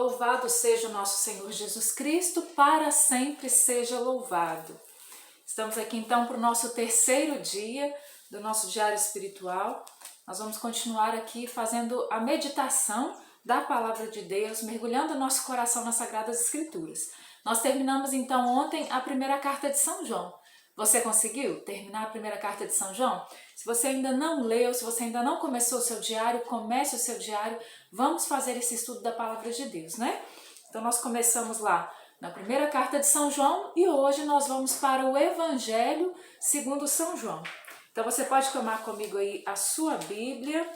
Louvado seja o nosso Senhor Jesus Cristo, para sempre seja louvado. Estamos aqui então para o nosso terceiro dia do nosso diário espiritual. Nós vamos continuar aqui fazendo a meditação da Palavra de Deus, mergulhando o nosso coração nas Sagradas Escrituras. Nós terminamos então ontem a primeira carta de São João. Você conseguiu terminar a primeira carta de São João? Se você ainda não leu, se você ainda não começou o seu diário, comece o seu diário. Vamos fazer esse estudo da Palavra de Deus, né? Então nós começamos lá na primeira carta de São João e hoje nós vamos para o Evangelho segundo São João. Então você pode tomar comigo aí a sua Bíblia.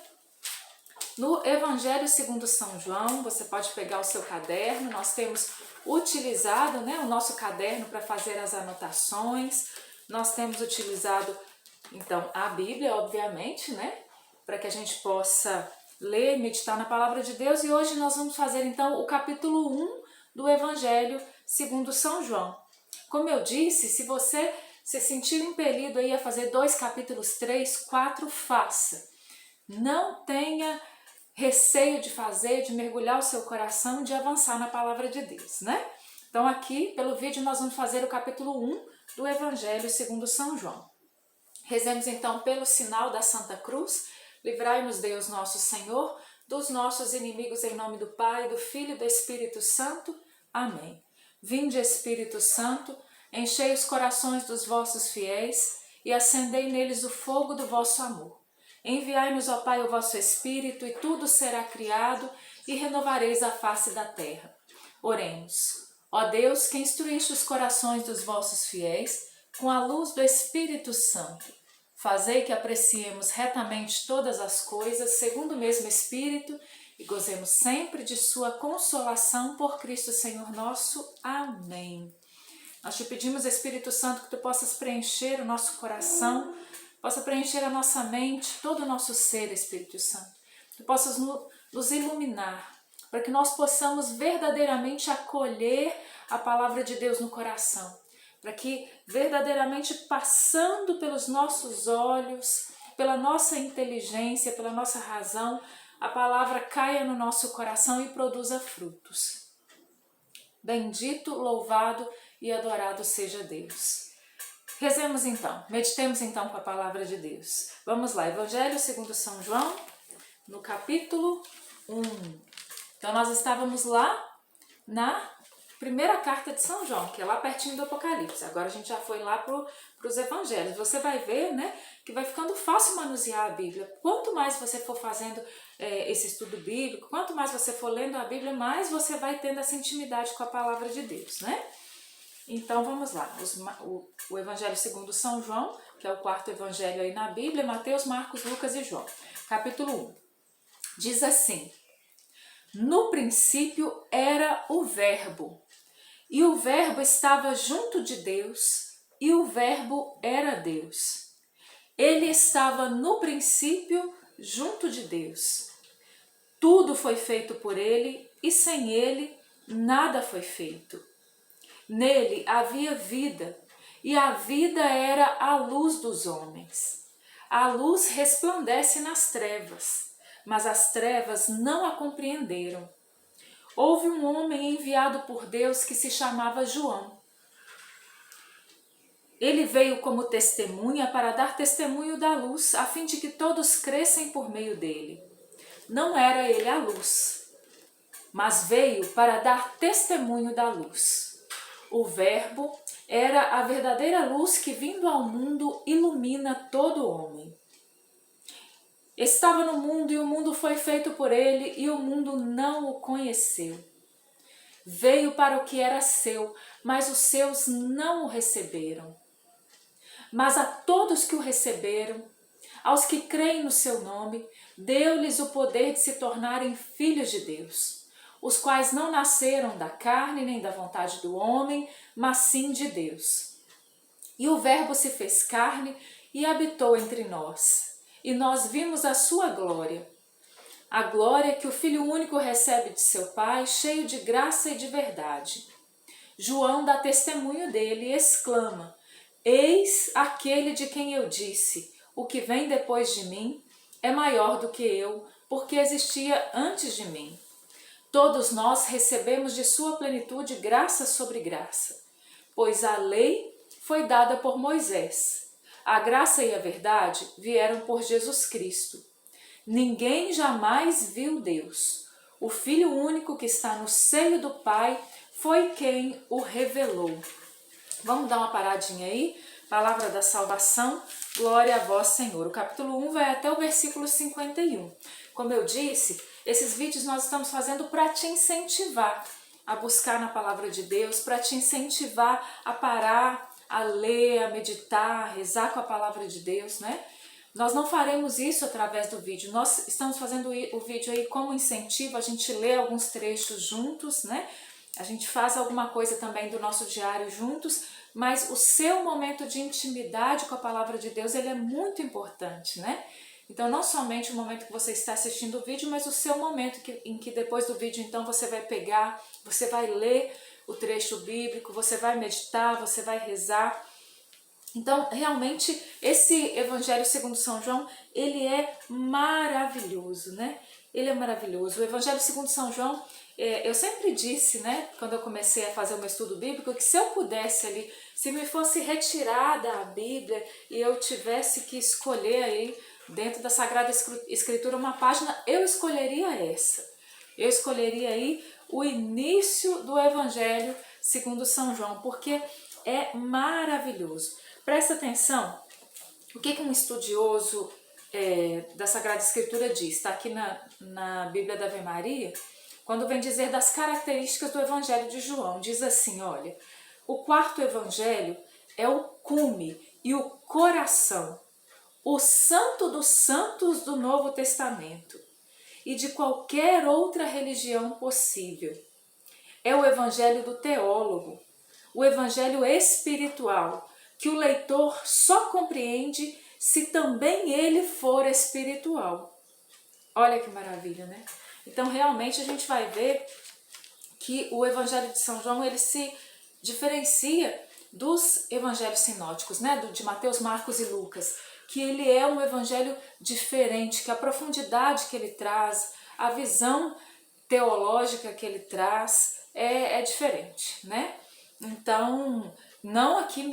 No Evangelho segundo São João, você pode pegar o seu caderno. Nós temos utilizado, o nosso caderno para fazer as anotações. Nós temos utilizado, então, a Bíblia, obviamente, para que a gente possa ler e meditar na Palavra de Deus. E hoje nós vamos fazer, então, o capítulo 1 do Evangelho segundo São João. Como eu disse, se você se sentir impelido aí a fazer 2 capítulos, 3, 4, faça. Não tenha receio de fazer, de mergulhar o seu coração, de avançar na Palavra de Deus, Então aqui, pelo vídeo, nós vamos fazer o capítulo 1 do Evangelho segundo São João. Rezemos então pelo sinal da Santa Cruz. Livrai-nos Deus nosso Senhor dos nossos inimigos, em nome do Pai, do Filho e do Espírito Santo. Amém. Vinde, Espírito Santo, enchei os corações dos vossos fiéis e acendei neles o fogo do vosso amor. Enviai-nos, ó Pai, o vosso Espírito, e tudo será criado, e renovareis a face da terra. Oremos. Ó Deus, que instruíste os corações dos vossos fiéis com a luz do Espírito Santo, fazei que apreciemos retamente todas as coisas segundo o mesmo Espírito e gozemos sempre de sua consolação por Cristo Senhor nosso. Amém. Nós te pedimos, Espírito Santo, que tu possas preencher o nosso coração, possa preencher a nossa mente, todo o nosso ser, Espírito Santo. Tu possas nos iluminar, para que nós possamos verdadeiramente acolher a Palavra de Deus no coração, para que verdadeiramente passando pelos nossos olhos, pela nossa inteligência, pela nossa razão, a Palavra caia no nosso coração e produza frutos. Bendito, louvado e adorado seja Deus. Rezemos então, meditemos então com a Palavra de Deus. Vamos lá, Evangelho segundo São João, no capítulo 1. Então nós estávamos lá na primeira carta de São João, que é lá pertinho do Apocalipse. Agora a gente já foi lá para os Evangelhos. Você vai ver, que vai ficando fácil manusear a Bíblia. Quanto mais você for fazendo esse estudo bíblico, quanto mais você for lendo a Bíblia, mais você vai tendo essa intimidade com a Palavra de Deus, Então vamos lá, o Evangelho segundo São João, que é o quarto Evangelho aí na Bíblia, Mateus, Marcos, Lucas e João. Capítulo 1. Diz assim: no princípio era o Verbo, e o Verbo estava junto de Deus, e o Verbo era Deus. Ele estava no princípio junto de Deus. Tudo foi feito por ele, e sem ele nada foi feito. Nele havia vida, e a vida era a luz dos homens. A luz resplandece nas trevas, mas as trevas não a compreenderam. Houve um homem enviado por Deus que se chamava João. Ele veio como testemunha para dar testemunho da luz, a fim de que todos crescem por meio dele. Não era ele a luz, mas veio para dar testemunho da luz. O Verbo era a verdadeira luz que, vindo ao mundo, ilumina todo homem. Estava no mundo e o mundo foi feito por ele e o mundo não o conheceu. Veio para o que era seu, mas os seus não o receberam. Mas a todos que o receberam, aos que creem no seu nome, deu-lhes o poder de se tornarem filhos de Deus, os quais não nasceram da carne nem da vontade do homem, mas sim de Deus. E o Verbo se fez carne e habitou entre nós, e nós vimos a sua glória. A glória que o Filho único recebe de seu Pai, cheio de graça e de verdade. João dá testemunho dele e exclama: eis aquele de quem eu disse, o que vem depois de mim é maior do que eu, porque existia antes de mim. Todos nós recebemos de sua plenitude graça sobre graça, pois a lei foi dada por Moisés. A graça e a verdade vieram por Jesus Cristo. Ninguém jamais viu Deus. O Filho único que está no seio do Pai foi quem o revelou. Vamos dar uma paradinha aí? Palavra da salvação, glória a vós, Senhor. O capítulo 1 vai até o versículo 51. Como eu disse, esses vídeos nós estamos fazendo para te incentivar a buscar na palavra de Deus, para te incentivar a parar, a ler, a meditar, a rezar com a palavra de Deus, né? Nós não faremos isso através do vídeo, nós estamos fazendo o vídeo aí como incentivo, a gente lê alguns trechos juntos, né? A gente faz alguma coisa também do nosso diário juntos, mas o seu momento de intimidade com a palavra de Deus, ele é muito importante, né? Então, não somente o momento que você está assistindo o vídeo, mas o seu momento em que depois do vídeo, então, você vai pegar, você vai ler o trecho bíblico, você vai meditar, você vai rezar. Então, realmente, esse Evangelho segundo São João, ele é maravilhoso, né? Ele é maravilhoso. O Evangelho segundo São João, eu sempre disse, né, quando eu comecei a fazer o meu estudo bíblico, que se eu pudesse ali, se me fosse retirada a Bíblia e eu tivesse que escolher aí, dentro da Sagrada Escritura, uma página, eu escolheria essa. Eu escolheria aí o início do Evangelho segundo São João, porque é maravilhoso. Presta atenção, o que um estudioso da Sagrada Escritura diz, está aqui na Bíblia da Ave Maria, quando vem dizer das características do Evangelho de João, diz assim, olha, o quarto Evangelho é o cume e o coração, o santo dos santos do Novo Testamento e de qualquer outra religião possível. É o Evangelho do teólogo, o Evangelho espiritual, que o leitor só compreende se também ele for espiritual. Olha que maravilha, né? Então, realmente, a gente vai ver que o Evangelho de São João, ele se diferencia dos evangelhos sinóticos, né? De Mateus, Marcos e Lucas, que ele é um evangelho diferente, que a profundidade que ele traz, a visão teológica que ele traz é diferente, né? Então, não aqui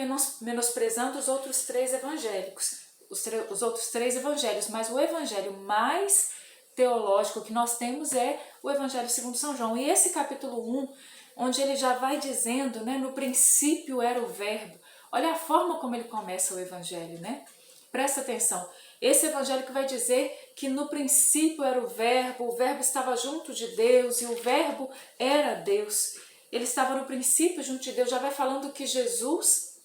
menosprezando os outros três evangélicos, os outros três evangelhos, mas o evangelho mais teológico que nós temos é o Evangelho segundo São João. E esse capítulo 1, onde ele já vai dizendo, né, no princípio era o verbo. Olha a forma como ele começa o Evangelho, né? Presta atenção. Esse Evangelho que vai dizer que no princípio era o verbo estava junto de Deus e o verbo era Deus. Ele estava no princípio junto de Deus, já vai falando que Jesus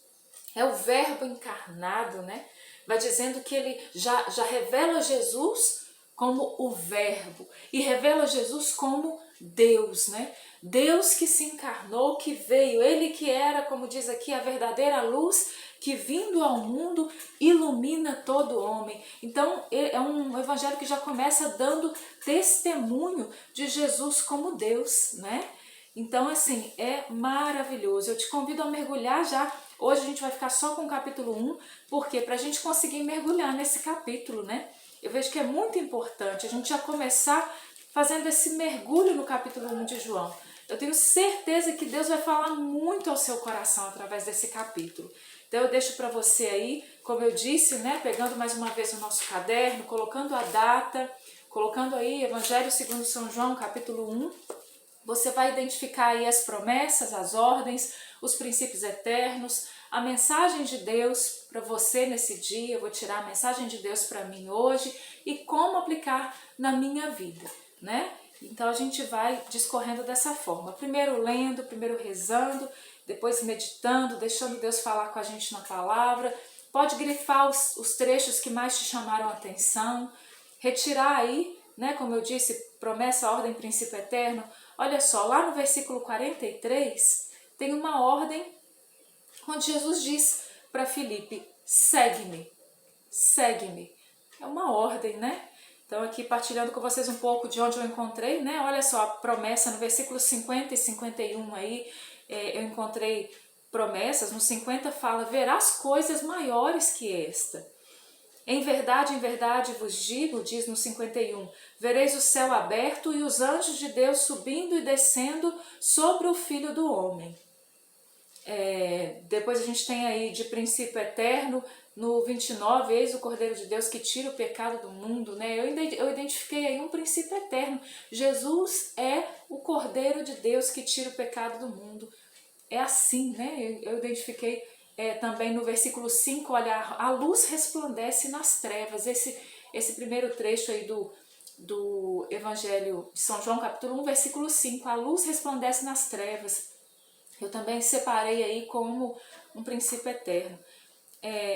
é o verbo encarnado, né? Vai dizendo que ele já revela Jesus como o verbo e revela Jesus como Deus, né? Deus que se encarnou, que veio, ele que era, como diz aqui, a verdadeira luz que vindo ao mundo ilumina todo homem. Então é um evangelho que já começa dando testemunho de Jesus como Deus, né? Então assim, é maravilhoso. Eu te convido a mergulhar já. Hoje a gente vai ficar só com o capítulo 1, porque para a gente conseguir mergulhar nesse capítulo, né? Eu vejo que é muito importante a gente já começar fazendo esse mergulho no capítulo 1 de João. Eu tenho certeza que Deus vai falar muito ao seu coração através desse capítulo. Então eu deixo para você aí, como eu disse, né, pegando mais uma vez o nosso caderno, colocando a data, colocando aí Evangelho segundo São João, capítulo 1. Você vai identificar aí as promessas, as ordens, os princípios eternos, a mensagem de Deus para você nesse dia. Eu vou tirar a mensagem de Deus para mim hoje e como aplicar na minha vida, né? Então a gente vai discorrendo dessa forma. Primeiro lendo, primeiro rezando, depois meditando, deixando Deus falar com a gente na palavra. Pode grifar os trechos que mais te chamaram a atenção, retirar aí, né, como eu disse, promessa, ordem, princípio eterno. Olha só, lá no versículo 43, tem uma ordem onde Jesus diz para Filipe, segue-me, segue-me. É uma ordem, né? Então aqui partilhando com vocês um pouco de onde eu encontrei, né? Olha só, a promessa no versículo 50 e 51 aí, eu encontrei promessas. No 50 fala, verás coisas maiores que esta. Em verdade vos digo, diz no 51, vereis o céu aberto e os anjos de Deus subindo e descendo sobre o Filho do Homem. Depois a gente tem aí de princípio eterno, no 29, eis o Cordeiro de Deus que tira o pecado do mundo, né? Eu identifiquei aí um princípio eterno. Jesus é o Cordeiro de Deus que tira o pecado do mundo. É assim, né? Eu identifiquei também no versículo 5, olha, a luz resplandece nas trevas. Esse primeiro trecho aí do Evangelho de São João, capítulo 1, versículo 5, a luz resplandece nas trevas. Eu também separei aí como um princípio eterno.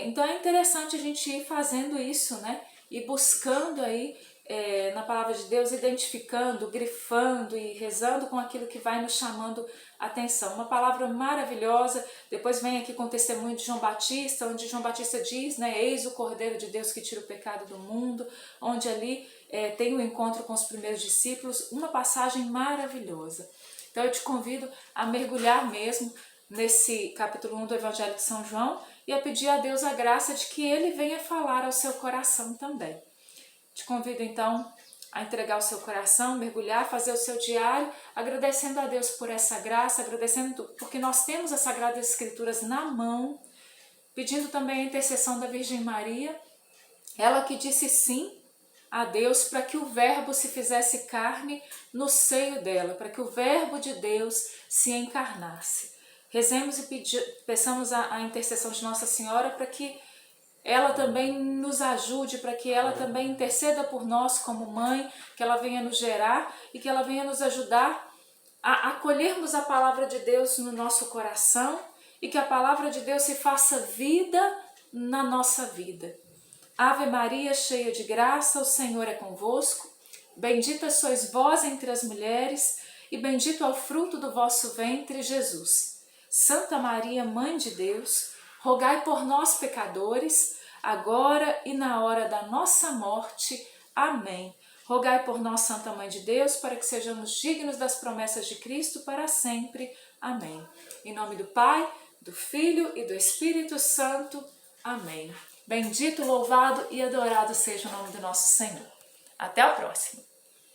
Então é interessante a gente ir fazendo isso, né? E buscando aí na palavra de Deus, identificando, grifando e rezando com aquilo que vai nos chamando a atenção. Uma palavra maravilhosa. Depois vem aqui com o testemunho de João Batista, onde João Batista diz, né? Eis o Cordeiro de Deus que tira o pecado do mundo, onde ali tem o encontro com os primeiros discípulos, uma passagem maravilhosa. Então eu te convido a mergulhar mesmo nesse capítulo 1 do Evangelho de São João e a pedir a Deus a graça de que Ele venha falar ao seu coração também. Te convido então a entregar o seu coração, mergulhar, fazer o seu diário, agradecendo a Deus por essa graça, agradecendo porque nós temos as Sagradas Escrituras na mão, pedindo também a intercessão da Virgem Maria, ela que disse sim a Deus para que o Verbo se fizesse carne no seio dela, para que o Verbo de Deus se encarnasse. Rezemos e peçamos a intercessão de Nossa Senhora para que ela também nos ajude, para que ela também interceda por nós como mãe, que ela venha nos gerar e que ela venha nos ajudar a acolhermos a palavra de Deus no nosso coração e que a palavra de Deus se faça vida na nossa vida. Ave Maria, cheia de graça, o Senhor é convosco. Bendita sois vós entre as mulheres, e bendito é o fruto do vosso ventre, Jesus. Santa Maria, Mãe de Deus, rogai por nós, pecadores, agora e na hora da nossa morte. Amém. Rogai por nós, Santa Mãe de Deus, para que sejamos dignos das promessas de Cristo para sempre. Amém. Em nome do Pai, do Filho e do Espírito Santo. Amém. Bendito, louvado e adorado seja o nome do nosso Senhor. Até a próxima!